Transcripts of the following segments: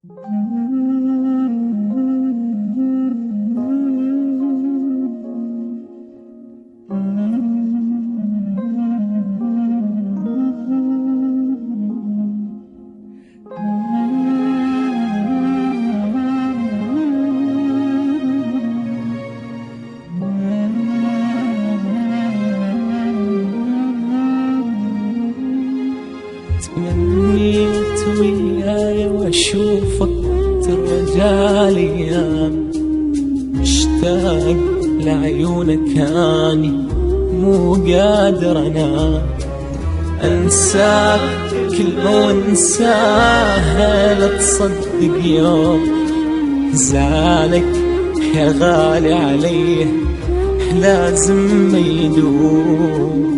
تمنيت وياي واشوفك ترجع الايام، مشتاق لعيونك اني مو قادر انام، انساك كلمة وانساها لا تصدق يوم، زعلك يا غالي علي لازم ما يدوم،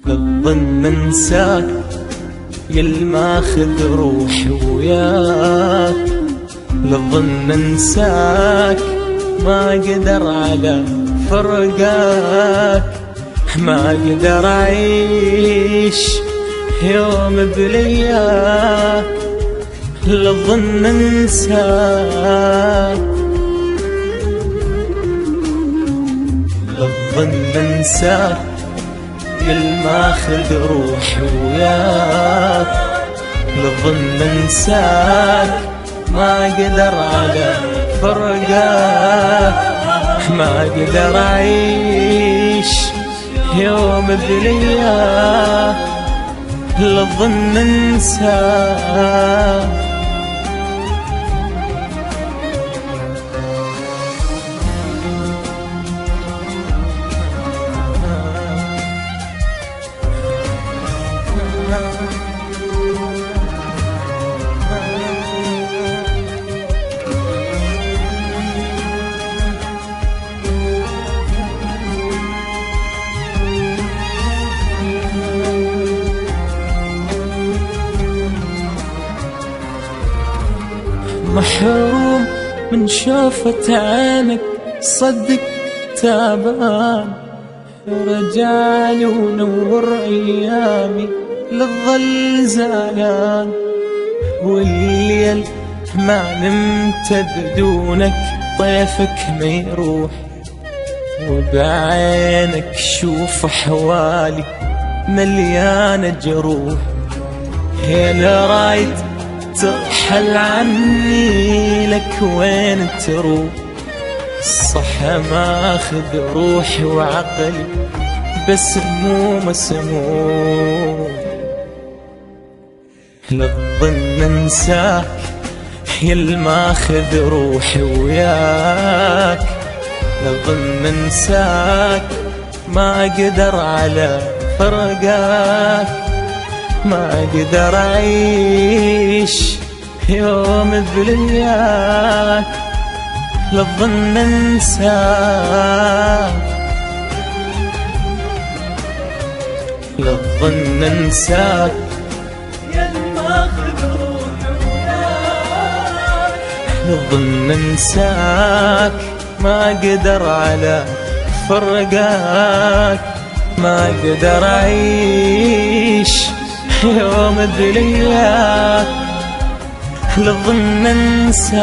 للظن انساك يالماخذ روحي وياك، للظن انساك ما اقدر على فرقاك، ما اقدر اعيش يوم بلياك، للظن انساك، للظن انساك يالماخذ روحي وياك، للظن انساك ما اقدر على فرقاك، ما اقدر اعيش يوم بلياك، للظن انساك. محروم من شوفة عينك صدق تابان، رجعلي ونور ايامي للظل زعلان، والليل ما نمت بدونك طيفك ما يروح، وبعينك شوف حوالي مليانة جروح، يا رايد ترحل عني لك وين تروح، صح ماخذ روحي وعقلي بس مو مسموم، للظن انساك يالماخذ روحي وياك، للظن انساك ما اقدر على فرقاك، ما اقدر اعيش يوم بلياك، للظن انساك، للظن انساك يالماخذ روحي وياك، للظن انساك ما اقدر على فرقاك، ما اقدر اعيش يوم بلياك، للظن انساك.